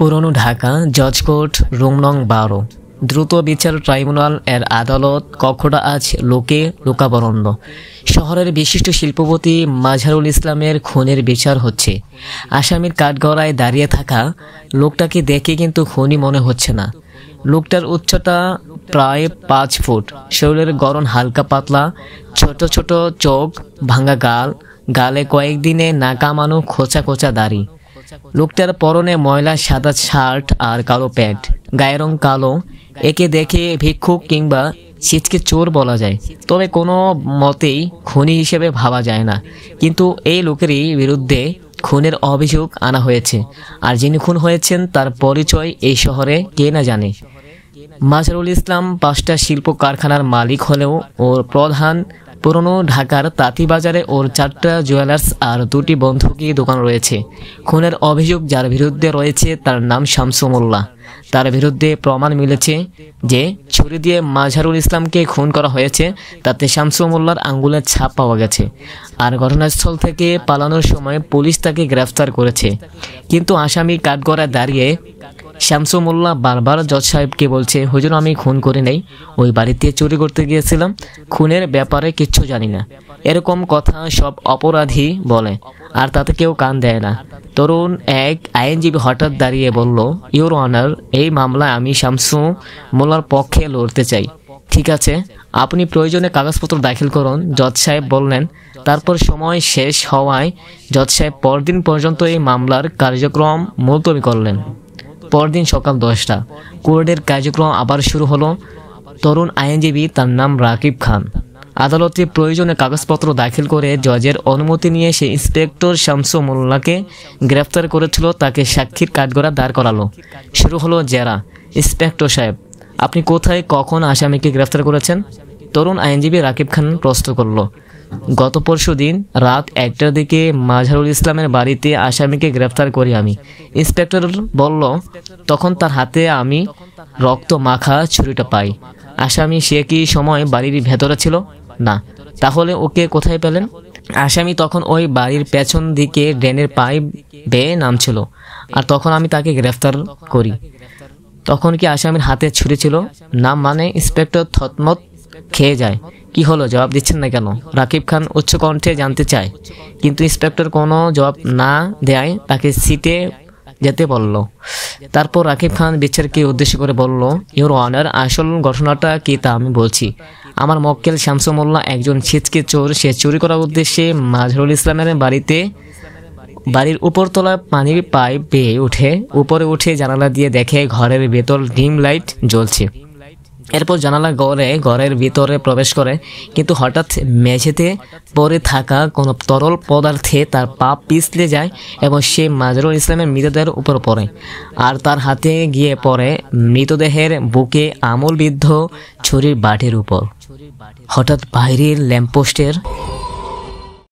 পুরনো ঢাকা জজ court room নং 12 দ্রুত বিচার ট্রাইব্যুনাল এর আদালত কক্ষটা আজ লোকে লোকাবরণ্য। শহরের বিশিষ্ট শিল্পপতি মাঝহারুল ইসলামের খুনের বিচার হচ্ছে। আসামির কাঠগড়ায় দাঁড়িয়ে থাকা লোকটাকে দেখে কিন্তু খুনি মনে হচ্ছে না। লোকটার উচ্চতা প্রায় 5 ফুট, শরীরের গড়ন হালকা পাতলা, ছোট ছোট চোখ, ভাঙা গাল, গালে কয়েকদিনে না কামানো খোঁচা খোঁচা দাড়ি। লোকটার পরনে ময়লা সাদা শার্ট আর কালো প্যান্ট, গায়ের রং কালো। একে দেখে ভিক্ষুক কিংবা ছিচকে চোর বলা যায়, তবে কোনো মতেই খুনি হিসেবে ভাবা যায় না। কিন্তু এই লোকেরই বিরুদ্ধে খুনের অভিযোগ আনা হয়েছে, আর যিনি খুন হয়েছেন তার পরিচয় এই শহরে কে না জানে। মাঝহারুল ইসলাম 5টা শিল্প কারখানার মালিক হলেও ওর প্রধান পুরনো ঢাকার তাঁতিবাজারে ওর 4টা জুয়েলার্স আর 2টি বন্ধকি দোকান রয়েছে। খুনের অভিযোগ যার বিরুদ্ধে রয়েছে তার নাম শামসু মোল্লা। তার বিরুদ্ধে প্রমাণ মিলেছে যে ছুরি দিয়ে মাঝহারুল ইসলামকে খুন করা হয়েছে, তাতে শামসু মোল্লার আঙ্গুলের ছাপ পাওয়া গেছে। আর ঘটনাস্থল থেকে পালানোর সময় পুলিশ তাকে গ্রেফতার করেছে। কিন্তু আসামি কাঠগড়ায় দাঁড়িয়ে শামসু মোল্লা বারবার জজ সাহেবকে বলছে, হুজুর আমি খুন করি নাই, ওই বাড়িতে চুরি করতে গিয়েছিলাম, খুনের ব্যাপারে কিচ্ছু জানি না। এরকম কথা সব অপরাধী বলে, আর তাতে কেউ কান দেয় না। তরুণ এক আইনজীবী হঠাৎ দাঁড়িয়ে বলল, ইওর অনার, এই মামলায় আমি শামসু মোল্লার পক্ষে লড়তে চাই। ঠিক আছে, আপনি প্রয়োজনে কাগজপত্র দাখিল করুন, জজ সাহেব বললেন। তারপর সময় শেষ হওয়ায় জজ সাহেব পরদিন পর্যন্ত এই মামলার কার্যক্রম মুলতবি করলেন। পরদিন সকাল 10টা কোর্টের কার্যক্রম আবার শুরু হলো। তরুণ আইনজীবী, তার নাম রাকিব খান, আদালতে প্রয়োজনে কাগজপত্র দাখিল করে জজের অনুমতি নিয়ে সে ইন্সপেক্টর শামসু মোল্লাকে গ্রেফতার করেছিল তাকে সাক্ষীর কাঠগড়া দাঁড় করালো। শুরু হলো জেরা। ইন্সপেক্টর সাহেব, আপনি কোথায় কখন আসামিকে গ্রেফতার করেছেন? তরুণ আইনজীবী রাকিব খান প্রশ্ন করল। গত পরশু দিন রাত 1টার দিকে মাঝহারুল ইসলামের বাড়িতে আসামিকে গ্রেফতার করি আমি। ইন্সপেক্টর বলল, তখন তার হাতে আমি রক্ত মাখা ছুরিটা পাই। আসামি সে কি সময় বাড়ির ভেতরে ছিল? না। তাহলে ওকে কোথায় পেলেন? আসামি তখন ওই বাড়ির পেছন দিকে ড্রেনের পাইপ বেয়ে নামছিল, আর তখন আমি তাকে গ্রেফতার করি। তখন কি আসামির হাতে ছুরি ছিল? না। মানে? ইন্সপেক্টর থতমত খেয়ে যায়। কি হলো, জবাব দিচ্ছেন না কেন? রাকিব খান উচ্চ কণ্ঠে জানতে চায়। কিন্তু ইন্সপেক্টর কোনো জবাব না দেয় তাকে সিটে যেতে বলল। তারপর রাকিব খান বিচারকে উদ্দেশ্য করে বলল, ইওর অনার, আসল ঘটনাটা কি তা আমি বলছি। আমার মক্কেল শামসু মোল্লা একজন ছিচকে চোর। সে চুরি করার উদ্দেশ্যে মাঝহারুল ইসলামের বাড়ির উপরতলা পানির পাইপ বেয়ে উপরে উঠে জানালা দিয়ে দেখে ঘরের ভেতর ডিম লাইট জ্বলছে। এরপর জানালা ঘরের ভিতরে প্রবেশ করে, কিন্তু হঠাৎ মেঝেতে পড়ে থাকা কোনো তরল পদার্থে তার পা পিছলে যায় এবং সে মাঝহারুল ইসলামের মৃতদেহের উপর পড়ে, আর তার হাতে গিয়ে পড়ে মৃতদেহের বুকে আমূলবিদ্ধ ছুরির বাটির উপর। হঠাৎ বাইরের ল্যাম্পপোস্টের